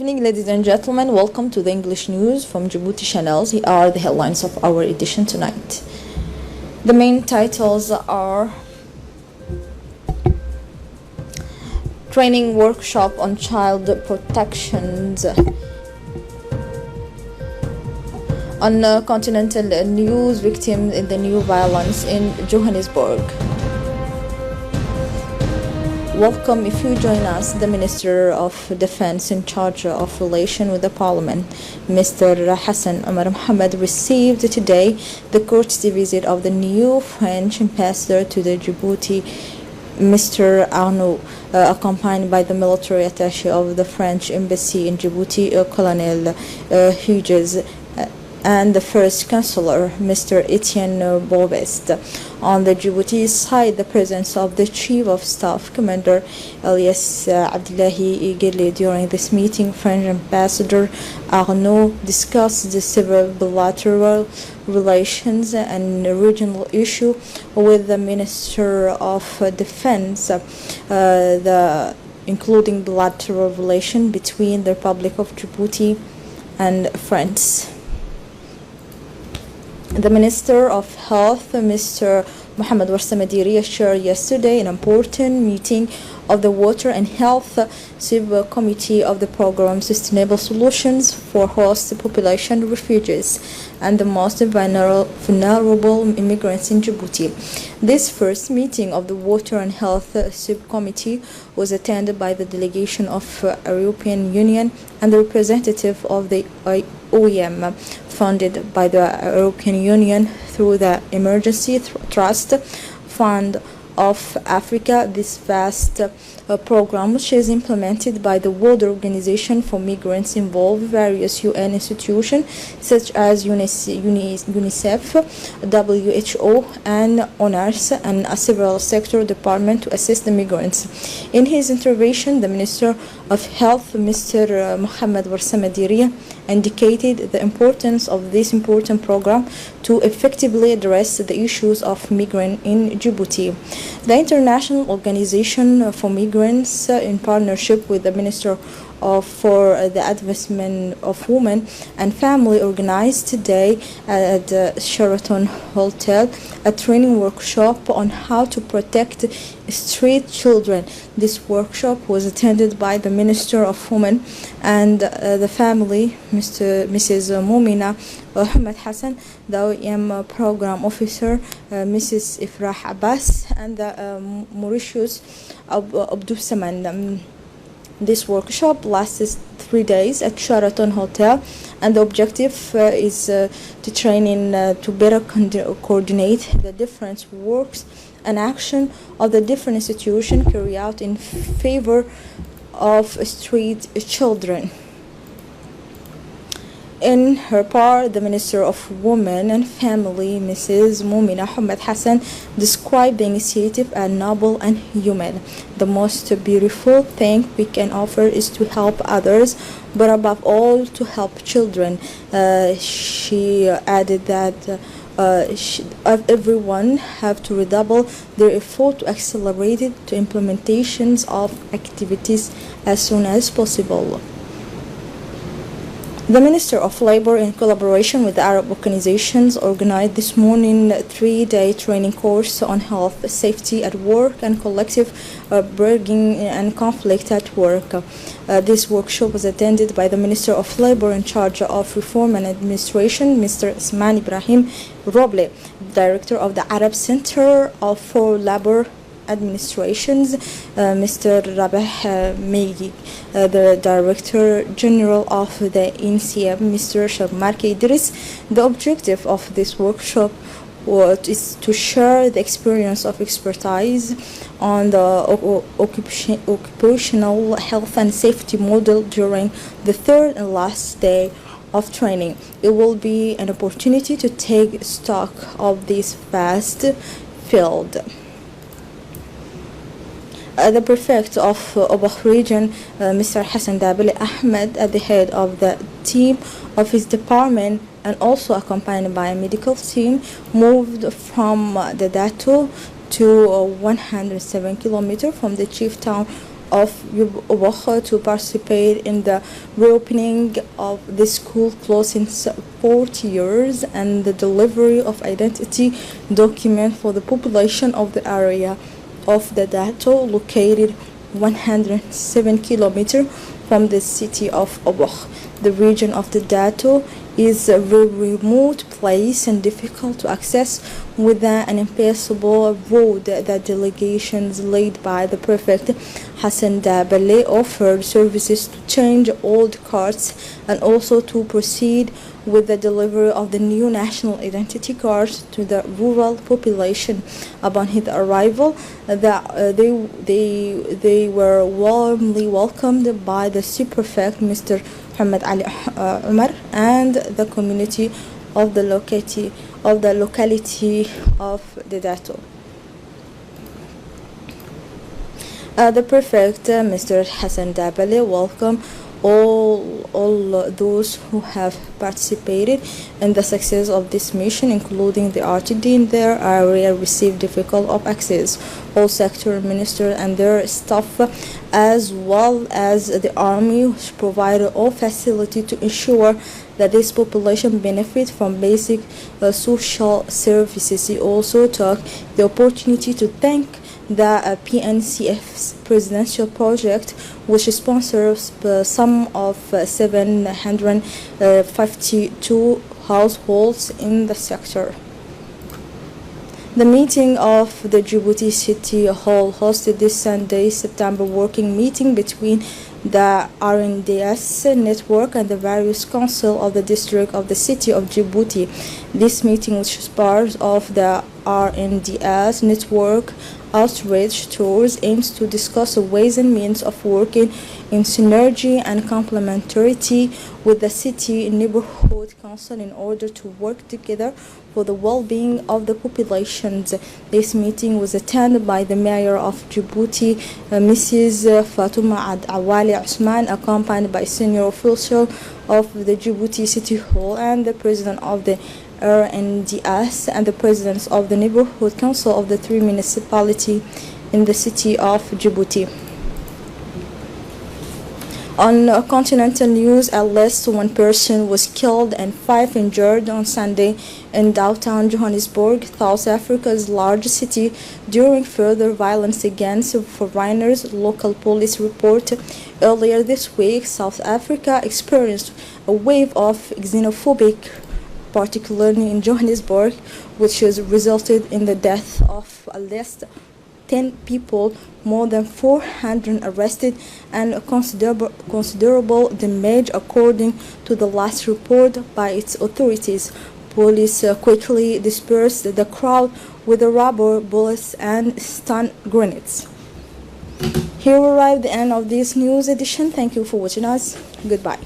evening, ladies and gentlemen. Welcome to the English news from Djibouti channels. Here are the headlines of our edition tonight. The main titles are training workshop on child protections. On continental news, victims in the new violence in Johannesburg. Welcome if you join us, the Minister of Defense in charge of relation with the Parliament, Mr. Hassan Omar Mohamed, received today the courtesy visit of the new French ambassador to the Djibouti, Mr. Arnaud, accompanied by the military attaché of the French embassy in Djibouti, Colonel Hughes, and the first councillor, Mr. Etienne Bouvest. On the Djibouti side, the presence of the Chief of Staff, Commander Elias Abdullahi Igeli. During this meeting, French Ambassador Arnaud discussed the several bilateral relations and regional issue with the Minister of Defense, including bilateral relation between the Republic of Djibouti and France. The Minister of Health, Mr. Mohamed Warsamadiri, chaired yesterday an important meeting of the Water and Health Subcommittee of the Program Sustainable Solutions for Host Population Refugees and the most vulnerable immigrants in Djibouti. This first meeting of the Water and Health Subcommittee was attended by the delegation of European Union and the representative of the OEM, funded by the European Union through the Emergency Trust Fund of Africa. This vast program, which is implemented by the World Organization for Migrants, involves various UN institutions such as UNICEF, WHO, and ONARS, and a several sector department to assist the migrants. In his intervention, the Minister of Health, Mr. Mohamed Warsamadiri, indicated the importance of this important program to effectively address the issues of migrants in Djibouti. The International Organization for Migrants, in partnership with the Minister for the Advancement of Women and Family, organized today at the Sheraton Hotel a training workshop on how to protect street children. This workshop was attended by the Minister of Women and the Family, Mrs. Moumina Ahmed Hassan, the OEM Program Officer, Mrs. Ifrah Abbas, and the Mauritius Abdou Saman. This workshop lasts 3 days at Sheraton Hotel, and the objective is to train to better coordinate the different works and action of the different institutions carried out in favor of street children. In her part, the Minister of Women and Family, Mrs. Moumina Ahmed Hassan, described the initiative as noble and human. The most beautiful thing we can offer is to help others, but above all, to help children. She added that everyone have to redouble their effort to accelerate it to implementations of activities as soon as possible. The Minister of Labour, in collaboration with the Arab organizations, organized this morning a 3-day training course on health, safety at work, and collective bargaining and conflict at work. This workshop was attended by the Minister of Labour in charge of Reform and Administration, Mr. Ismail Ibrahim Roble, Director of the Arab Center for Labour Administrations, Mr. Rabah Meigi, the Director General of the NCM, Mr. Shabmarke Idris. The objective of this workshop is to share the experience of expertise on the occupational health and safety model during the third and last day of training. It will be an opportunity to take stock of this vast field. The prefect of Obakh region, Mr. Hassan Dabili Ahmed, at the head of the team of his department and also accompanied by a medical team, moved from the Dato to 107 kilometers from the chief town of Obokh to participate in the reopening of the school closed in 40 years and the delivery of identity document for the population of the area of the Dato, located 107 kilometers from the city of Obokh. The region of the Dato is a very remote place and difficult to access with an impassable road. The delegations led by the prefect Hassan Dabale offered services to change old cards and also to proceed with the delivery of the new national identity cards to the rural population. Upon his arrival, they were warmly welcomed by the subprefect Mr. Muhammad Ali Umar and the community of the locality of the Dato. The prefect, Mr. Hassan Dabale, welcomed all those who have participated in the success of this mission, including the RTD in their area, received difficult of access. All sector ministers and their staff, as well as the army, provided all facility to ensure that this population benefit from basic social services. He also took the opportunity to thank the PNCF's presidential project, which sponsors the sum of 752 households in the sector. The meeting of the Djibouti City Hall hosted this Sunday, September working meeting between the RNDS network and the various council of the district of the city of Djibouti. This meeting, which is part of the RNDS network outreach tours, aims to discuss the ways and means of working in synergy and complementarity with the city neighborhood council in order to work together for the well-being of the populations. This meeting was attended by the mayor of Djibouti, Mrs. Fatuma Awali Usman, accompanied by senior officials of the Djibouti City Hall and the president of the RNDS and the presidents of the neighborhood council of the three municipalities in the city of Djibouti. On continental news, at least one person was killed and 5 injured on Sunday in downtown Johannesburg, South Africa's largest city, during further violence against foreigners, local police report. Earlier this week, South Africa experienced a wave of xenophobic, particularly in Johannesburg, which has resulted in the death of at least 10 people, more than 400 arrested, and considerable damage according to the last report by its authorities. Police quickly dispersed the crowd with rubber bullets and stun grenades. Here we arrive at the end of this news edition. Thank you for watching us. Goodbye.